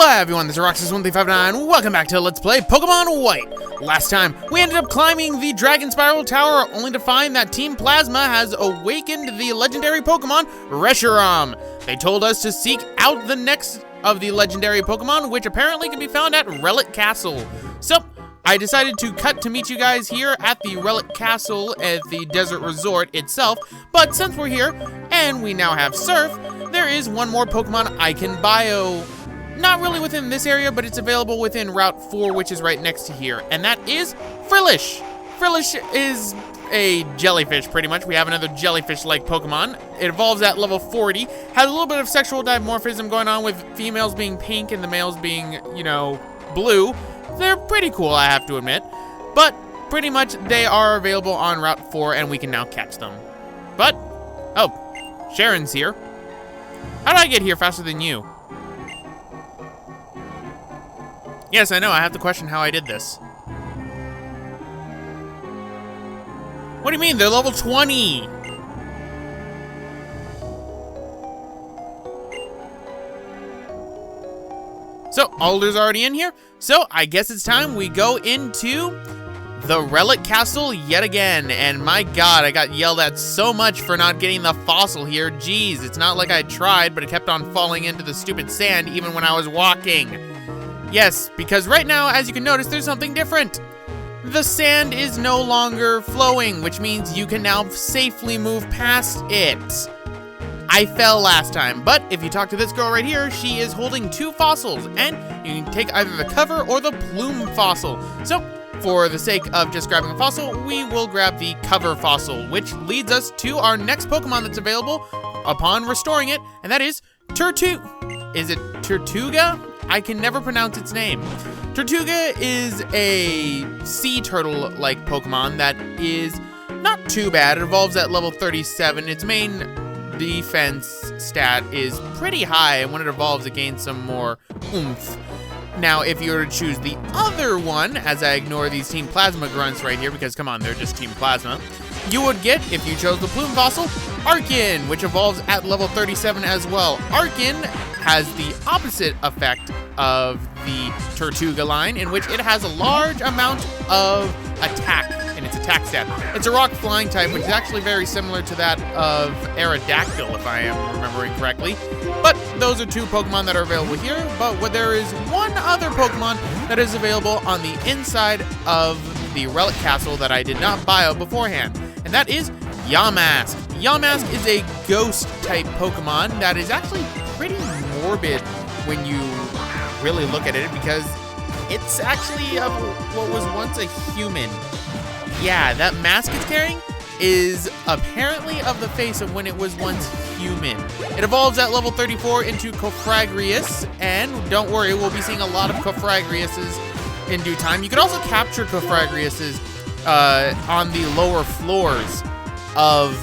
Hello everyone, this is Roxas1359. Welcome back to Let's Play Pokemon White. Last time, we ended up climbing the Dragon Spiral Tower, only to find that Team Plasma has awakened the legendary Pokemon, Reshiram. They told us to seek out the next of the legendary Pokemon, which apparently can be found at Relic Castle. So, I decided to cut to meet you guys here at the Relic Castle at the Desert Resort itself, but since we're here, and we now have Surf, there is one more Pokemon I can bio. Not really within this area, but it's available within Route 4, which is right next to here, and that is Frillish. Frillish is a jellyfish, pretty much. We have another jellyfish-like Pokemon. It evolves at level 40, has a little bit of sexual dimorphism going on with females being pink and the males being, you know, blue. They're pretty cool, I have to admit, but pretty much they are available on Route 4, and we can now catch them. But, oh, Sharon's here. How did I get here faster than you? Yes, I know, I have to question how I did this. What do you mean? They're level 20! So, Alder's already in here, so I guess it's time we go into the Relic Castle yet again. And my god, I got yelled at so much for not getting the fossil here. Jeez, it's not like I tried, but it kept on falling into the stupid sand even when I was walking. Yes, because right now, as you can notice, there's something different. The sand is no longer flowing, which means you can now safely move past it. I fell last time, but if you talk to this girl right here, she is holding 2 fossils, and you can take either the cover or the plume fossil. So, for the sake of just grabbing a fossil, we will grab the cover fossil, which leads us to our next Pokemon that's available upon restoring it, and that is Is it Tortuga? I can never pronounce its name. Tortuga is a sea turtle-like Pokemon that is not too bad. It evolves at level 37. Its main defense stat is pretty high, and when it evolves, it gains some more oomph. Now, if you were to choose the other one, as I ignore these Team Plasma grunts right here, because come on, they're just Team Plasma, you would get, if you chose the Plume Fossil, Arkin, which evolves at level 37 as well. Arkin has the opposite effect of the Tortuga line, in which it has a large amount of attack in its attack stat. It's a rock flying type, which is actually very similar to that of Aerodactyl, if I am remembering correctly. But those are 2 Pokemon that are available here, but there is one other Pokemon that is available on the inside of the Relic Castle that I did not bio beforehand, and that is Yamask. Yamask is a ghost-type Pokemon that is actually pretty morbid when you really look at it, because it's actually what was once a human. Yeah, that mask it's carrying is apparently of the face of when it was once human. It evolves at level 34 into Cofragrius, and don't worry, we'll be seeing a lot of Cofragriuses in due time. You can also capture Cofragriuses on the lower floors of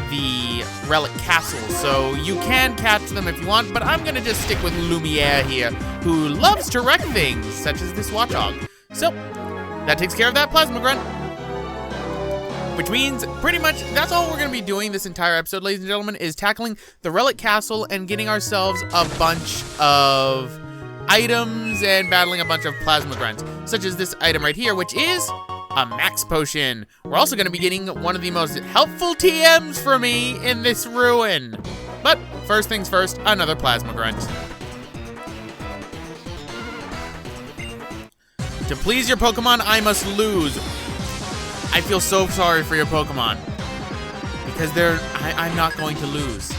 the Relic Castle, so you can catch them if you want, but I'm gonna just stick with Lumiere here, who loves to wreck things, such as this Watchog. So, that takes care of that Plasma Grunt. Which means, pretty much, that's all we're gonna be doing this entire episode, ladies and gentlemen, is tackling the Relic Castle and getting ourselves a bunch of items and battling a bunch of Plasma Grunts, such as this item right here, which is a Max Potion. We're also going to be getting one of the most helpful TMs for me in this ruin. But first things first, another Plasma Grunt. To please your Pokemon, I must lose. I feel so sorry for your Pokemon, because I'm not going to lose.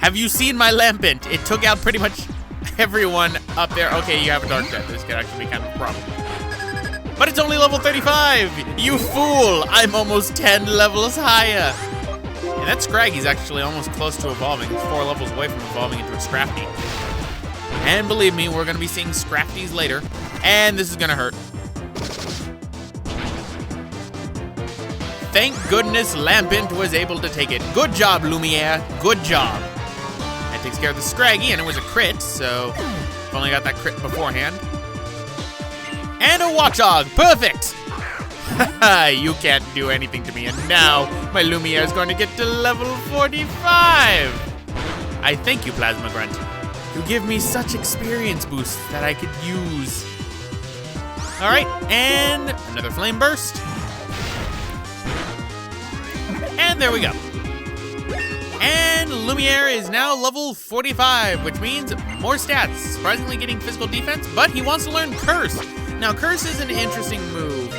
Have you seen my Lampent? It took out pretty much everyone up there. Okay, you have a Dark Death. This could actually be kind of a problem. But it's only level 35! You fool! I'm almost 10 levels higher! And that Scraggy's actually almost close to evolving. It's 4 levels away from evolving into a Scrafty. And believe me, we're gonna be seeing Scrafties later. And this is gonna hurt. Thank goodness Lampent was able to take it. Good job, Lumiere. Good job. That takes care of the Scraggy, and it was a crit, so I've only got that crit beforehand. And a Watchog, perfect! You can't do anything to me, and now my Lumiere is going to get to level 45! I thank you, Plasma Grunt. You give me such experience boosts that I could use. All right, and another flame burst. And there we go. And Lumiere is now level 45, which means more stats. Surprisingly getting physical defense, but he wants to learn Curse. Now, Curse is an interesting move.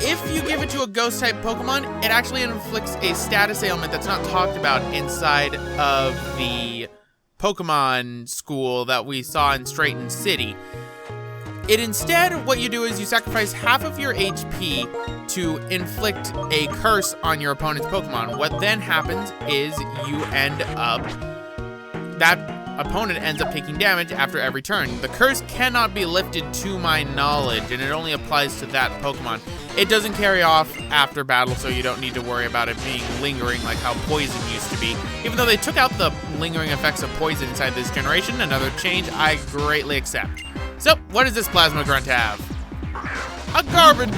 If you give it to a Ghost-type Pokemon, it actually inflicts a status ailment that's not talked about inside of the Pokemon school that we saw in Straighten City. Instead, what you do is you sacrifice half of your HP to inflict a curse on your opponent's Pokemon. What then happens is that opponent ends up taking damage after every turn. The curse cannot be lifted to my knowledge, and it only applies to that Pokemon. It doesn't carry off after battle, so you don't need to worry about it being lingering like how poison used to be. Even though they took out the lingering effects of poison inside this generation, another change I greatly accept. So, what does this Plasma Grunt have? A Garbodor.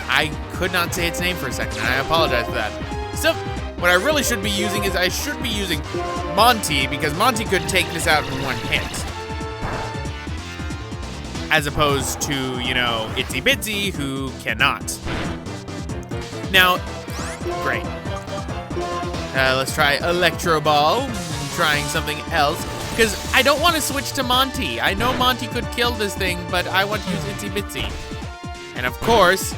I could not say its name for a second, and I apologize for that. So, what I really should be using is I should be using Monty, because Monty could take this out in one hit. As opposed to, you know, Itsy Bitsy, who cannot. Now, great. Let's try Electro Ball. Trying something else, because I don't want to switch to Monty. I know Monty could kill this thing, but I want to use Itsy Bitsy. And of course,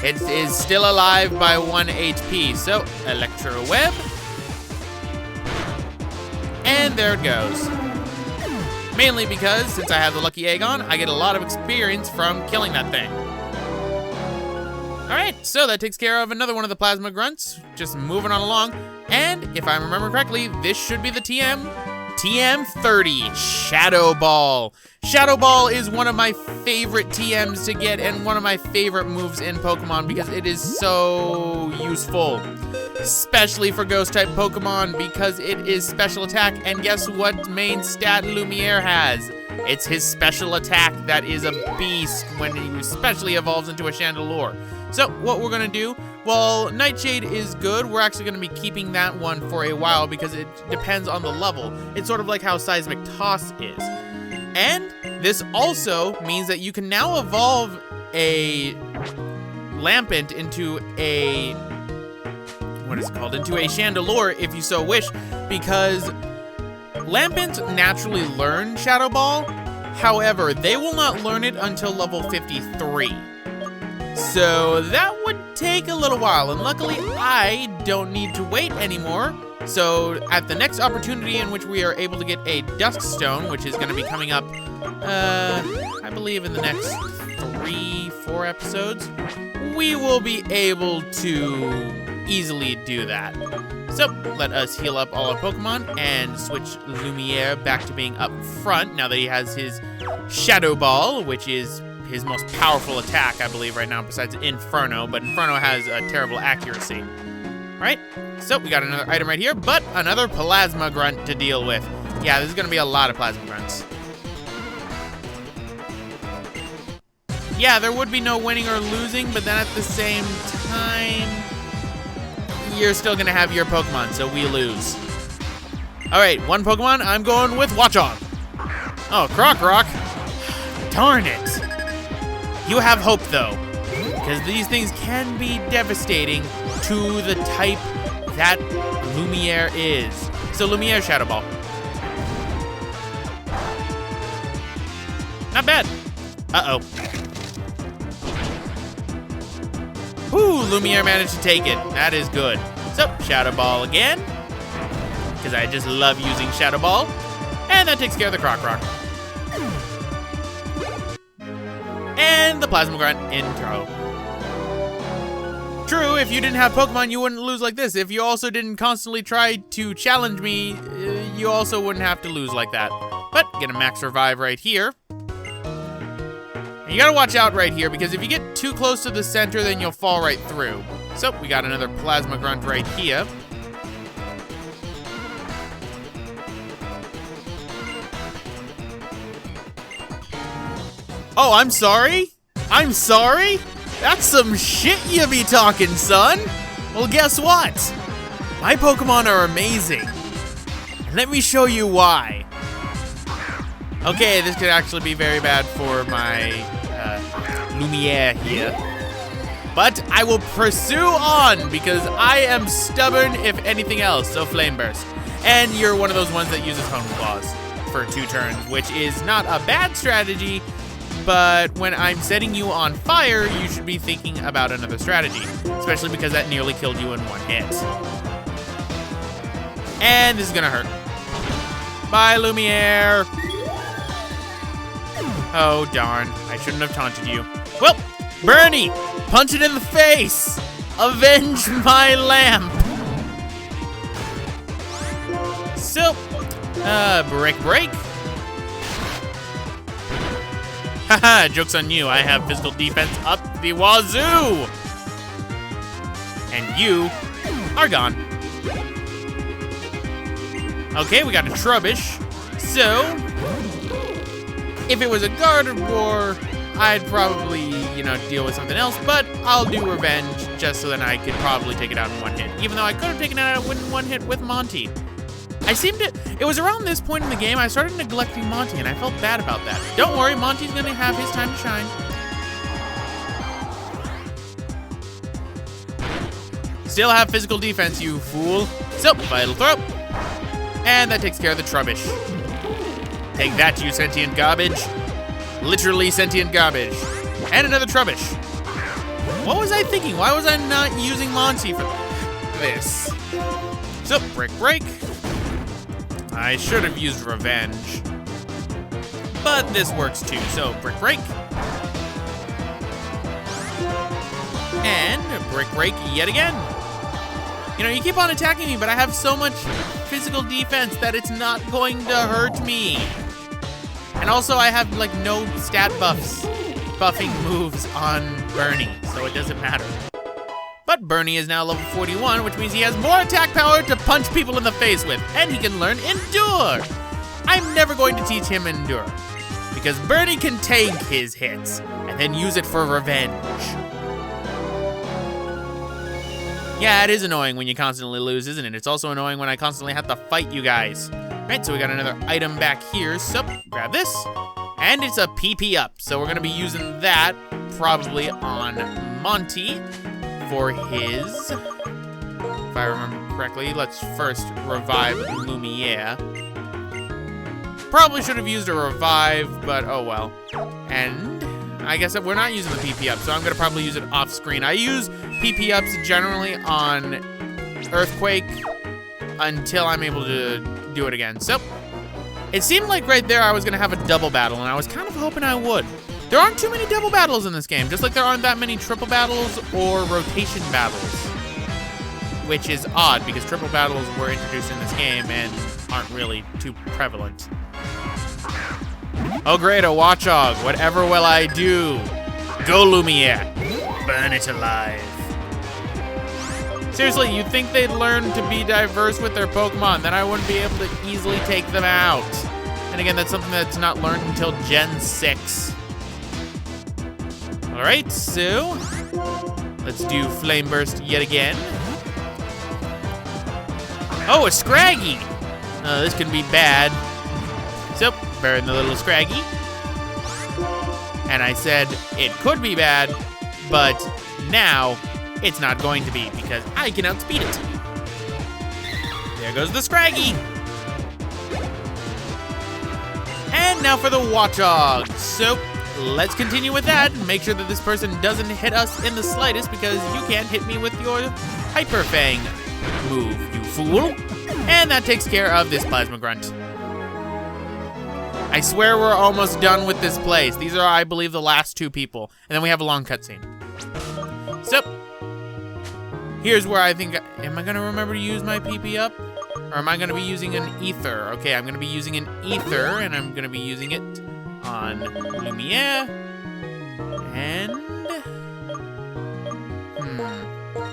it is still alive by 1 HP, so Electro Web. And there it goes. Mainly because, since I have the Lucky Egg on, I get a lot of experience from killing that thing. Alright, so that takes care of another one of the Plasma Grunts. Just moving on along. And, if I remember correctly, this should be the TM30, Shadow Ball. Shadow Ball is one of my favorite TMs to get and one of my favorite moves in Pokemon because it is so useful. Especially for Ghost-type Pokemon because it is special attack, and guess what main stat Lumiere has? It's his special attack that is a beast when he especially evolves into a Chandelure. So what we're gonna do, well, Nightshade is good. We're actually gonna be keeping that one for a while because it depends on the level. It's sort of like how Seismic Toss is. And this also means that you can now evolve a Lampent into a, into a Chandelure if you so wish, because Lampents naturally learn Shadow Ball. However, they will not learn it until level 53. So that would take a little while, and luckily I don't need to wait anymore. So at the next opportunity in which we are able to get a Dusk Stone, which is going to be coming up, I believe in the next 3-4 episodes, we will be able to easily do that. So let us heal up all our Pokemon and switch Lumiere back to being up front now that he has his Shadow Ball, which is his most powerful attack, I believe, right now, besides Inferno, but Inferno has a terrible accuracy. All right, so we got another item right here, but another Plasma Grunt to deal with. Yeah, this is gonna be a lot of Plasma Grunts. Yeah, there would be no winning or losing, but then at the same time, you're still gonna have your Pokemon, so we lose. All right, one Pokemon, I'm going with Watchog. Oh, Croc. Darn it. You have hope, though, because these things can be devastating to the type that Lumiere is. So Lumiere Shadow Ball. Not bad. Uh-oh. Whew, Lumiere managed to take it. That is good. So, Shadow Ball again, because I just love using Shadow Ball. And that takes care of the Croc. And the Plasma Grunt intro. True, if you didn't have Pokemon, you wouldn't lose like this. If you also didn't constantly try to challenge me, you also wouldn't have to lose like that. But, get a max revive right here. And you gotta watch out right here, because if you get too close to the center, then you'll fall right through. So, we got another Plasma Grunt right here. Oh, I'm sorry? I'm sorry? That's some shit you be talking, son. Well, guess what? My Pokemon are amazing. Let me show you why. Okay, this could actually be very bad for my Lumiere here. But I will pursue on because I am stubborn if anything else, so Flame Burst. And you're one of those ones that uses Hone Claws for 2 turns, which is not a bad strategy, but when I'm setting you on fire, you should be thinking about another strategy, especially because that nearly killed you in 1 hit. And this is gonna hurt. Bye, Lumiere. Oh, darn. I shouldn't have taunted you. Well, Bernie, punch it in the face. Avenge my lamp. So, break. Haha, joke's on you. I have physical defense up the wazoo. And you are gone. Okay, we got a Trubbish. So, if it was a Gardevoir, I'd probably, deal with something else, but I'll do Revenge just so that I could probably take it out in 1 hit, even though I could have taken it out in 1 hit with Monty. It was around this point in the game I started neglecting Monty, and I felt bad about that. Don't worry, Monty's gonna have his time to shine. Still have physical defense, you fool. So, Vital Throw. And that takes care of the Trubbish. Take that, you sentient garbage. Literally sentient garbage. And another Trubbish. What was I thinking? Why was I not using Monty for this? So, break. I should have used Revenge. But this works too, so break. And break yet again. You keep on attacking me, but I have so much physical defense that it's not going to hurt me. And also I have no stat buffing moves on Bernie, so it doesn't matter. But Bernie is now level 41, which means he has more attack power to punch people in the face with, and he can learn Endure. I'm never going to teach him Endure, because Bernie can tank his hits, and then use it for revenge. Yeah, it is annoying when you constantly lose, isn't it? It's also annoying when I constantly have to fight you guys. Right, so we got another item back here, so grab this. And it's a PP up, so we're gonna be using that probably on Monty for his, if I remember correctly. Let's first revive Lumiere. Probably should have used a revive, but oh well. And I guess we're not using the PP up, so I'm gonna probably use it off screen. I use PP ups generally on Earthquake until I'm able to do it again. So it seemed like right there I was gonna have a double battle, and I was kind of hoping I would. There aren't too many double battles in this game, just like there aren't that many triple battles or rotation battles, which is odd because triple battles were introduced in this game and aren't really too prevalent. Oh great, a Watchog. Whatever will I do? Go Lumiere. Burn it alive. Seriously, you'd think they'd learn to be diverse with their Pokemon, then I wouldn't be able to easily take them out. And again, that's something that's not learned until Gen 6. Alright, so let's do Flame Burst yet again. Oh, a Scraggy! This can be bad. So, burn the little Scraggy. And I said it could be bad, but now it's not going to be because I can outspeed it. There goes the Scraggy. And now for the Watchog. So, let's continue with that and make sure that this person doesn't hit us in the slightest because you can't hit me with your Hyper Fang move, you fool. And that takes care of this Plasma Grunt. I swear we're almost done with this place. These are, I believe, the last 2 people. And then we have a long cutscene. So, here's where I think, am I gonna remember to use my PP up? Or am I gonna be using an Ether? Okay, I'm gonna be using an Ether, and I'm gonna be using it on Lumiere. And,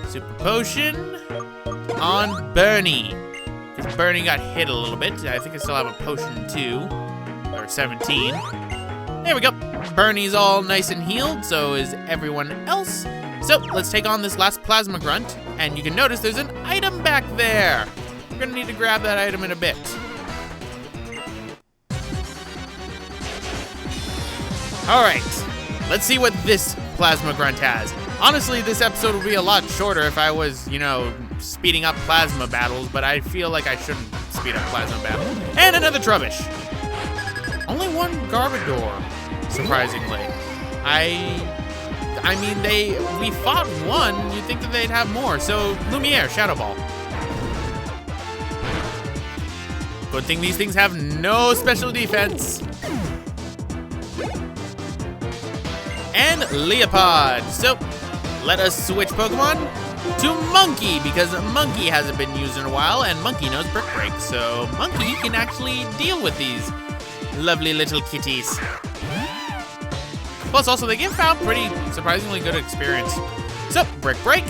Super Potion on Bernie. Because Bernie got hit a little bit. I think I still have a potion too. Or 17. There we go. Bernie's all nice and healed, so is everyone else. So let's take on this last Plasma Grunt, and you can notice there's an item back there. We're gonna need to grab that item in a bit. All right, let's see what this Plasma Grunt has. Honestly, this episode would be a lot shorter if I was, you know, speeding up plasma battles, but I feel like I shouldn't speed up plasma battles. And another Trubbish. Only one Garbodor, surprisingly. I mean, we fought one. You'd think that they'd have more. So, Lumiere, Shadow Ball. Good thing these things have no special defense. And Leopard. So, let us switch Pokemon to Monkey, because Monkey hasn't been used in a while, and Monkey knows Brick Break. So, Monkey can actually deal with these lovely little kitties. Plus, also, they give out pretty surprisingly good experience. So, Brick Break.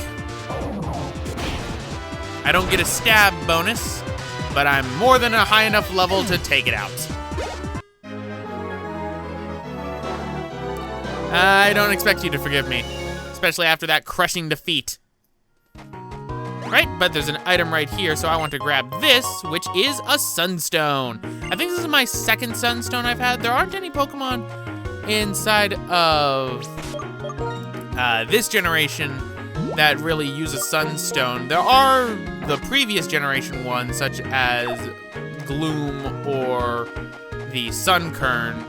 I don't get a stab bonus, but I'm more than a high enough level to take it out. I don't expect you to forgive me, especially after that crushing defeat. Right, but there's an item right here, so I want to grab this, which is a Sunstone. I think this is my second Sunstone I've had. There aren't any Pokemon inside of this generation that really use a Sunstone. There are the previous generation ones, such as Gloom or the Sunkern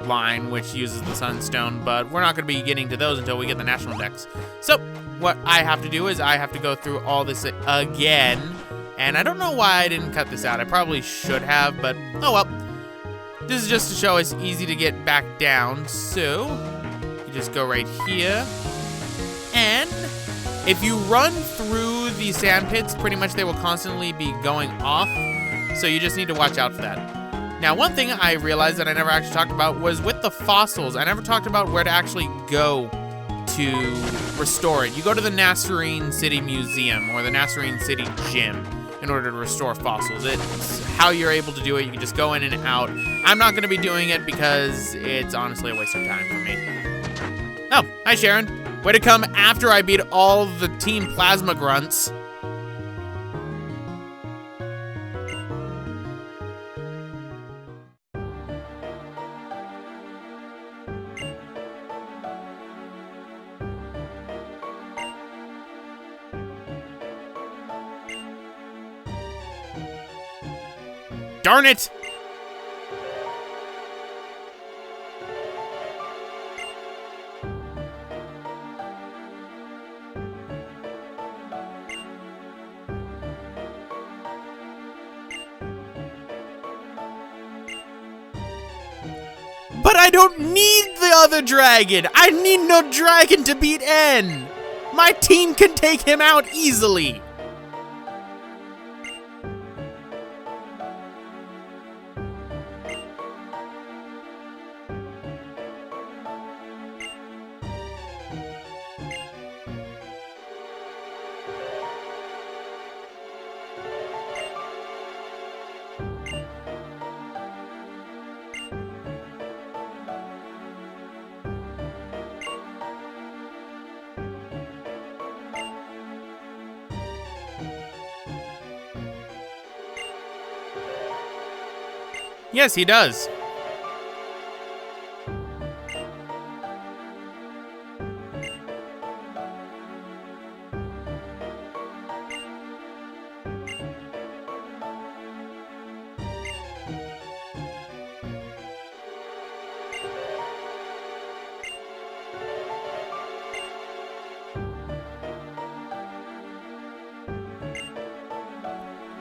line, which uses the Sunstone, but we're not going to be getting to those until we get the National Dex. So what I have to do is I have to go through all this again, and I don't know why I didn't cut this out. I probably should have, but oh well. This is just to show it's easy to get back down, so you just go right here, and if you run through the sand pits, pretty much they will constantly be going off, so you just need to watch out for that. Now, one thing I realized that I never actually talked about was with the fossils. I never talked about where to actually go to restore it. You go to the Nasserine City Museum or the Nasserine City Gym in order to restore fossils. It's how you're able to do it. You can just go in and out. I'm not going to be doing it because it's honestly a waste of time for me. Oh, hi Sharon. Way to come after I beat all the Team Plasma Grunts. Darn it! But I don't need the other dragon! I need no dragon to beat N! My team can take him out easily! Yes, he does.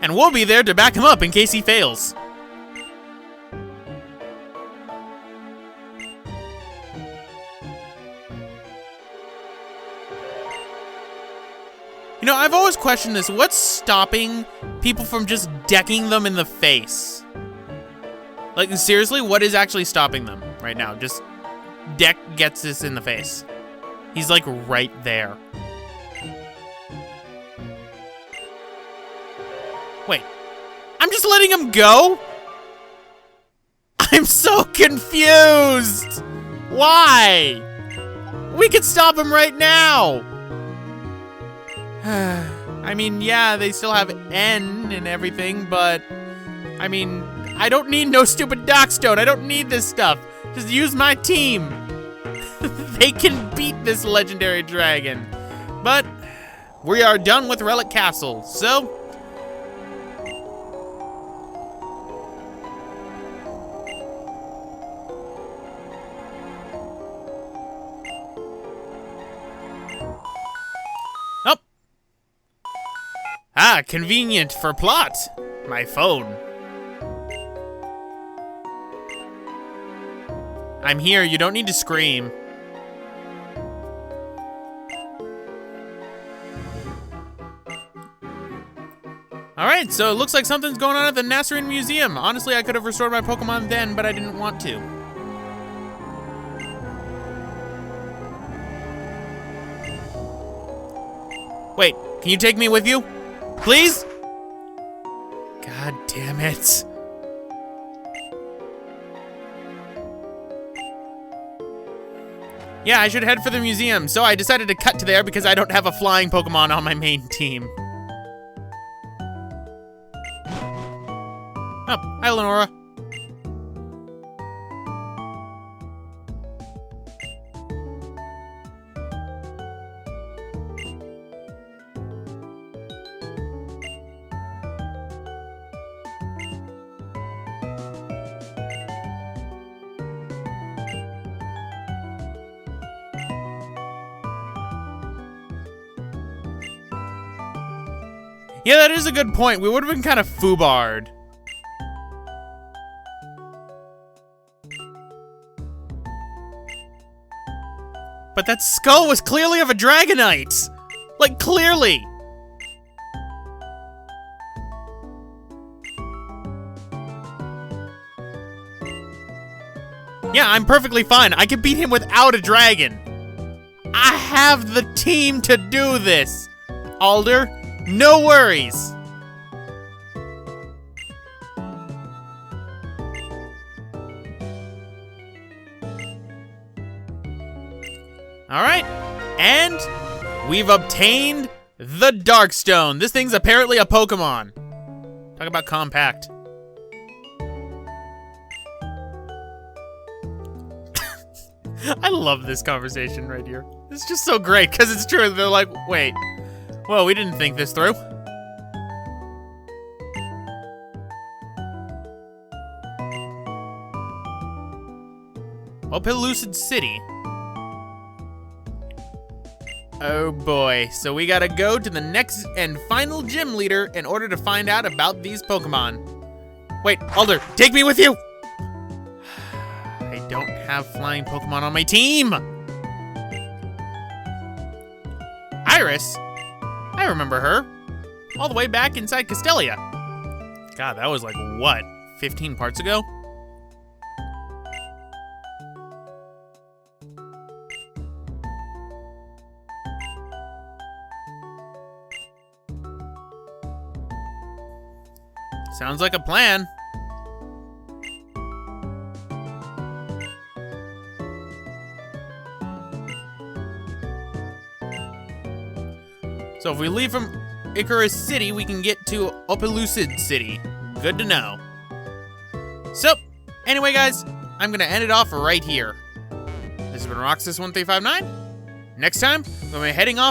And we'll be there to back him up in case he fails. You know, I've always questioned this. What's stopping people from just decking them in the face? Like, seriously, what is actually stopping them right now? Just deck gets this in the face. He's like right there. Wait, I'm just letting him go? I'm so confused. Why? We could stop him right now. I mean, yeah, they still have N and everything, but I mean, I don't need no stupid Darkstone. I don't need this stuff. Just use my team. They can beat this legendary dragon. But we are done with Relic Castle, so oh. Ah, convenient for plot. My phone. I'm here, you don't need to scream. Alright, so it looks like something's going on at the Nasserin Museum. Honestly, I could have restored my Pokemon then, but I didn't want to. Wait, can you take me with you? Please? God damn it. Yeah, I should head for the museum, so I decided to cut to there because I don't have a flying Pokemon on my main team. Oh, hi, Lenora. Yeah, that is a good point. We would have been kind of foobarred. But that skull was clearly of a Dragonite! Like, clearly! Yeah, I'm perfectly fine. I can beat him without a dragon. I have the team to do this, Alder. No worries. All right, and we've obtained the Darkstone. This thing's apparently a Pokemon. Talk about compact. I love this conversation right here. It's just so great because it's true. They're like, wait, well, we didn't think this through. Pellucid City. Oh boy, so we gotta go to the next and final gym leader in order to find out about these Pokemon. Wait, Alder, take me with you! I don't have flying Pokemon on my team! Iris? I remember her. All the way back inside Castelia. God, that was like, what, 15 parts ago? Sounds like a plan. So if we leave from Icarus City, we can get to Pellucid City. Good to know. So, anyway guys, I'm gonna end it off right here. This has been Roxas1359. Next time, we're gonna be heading off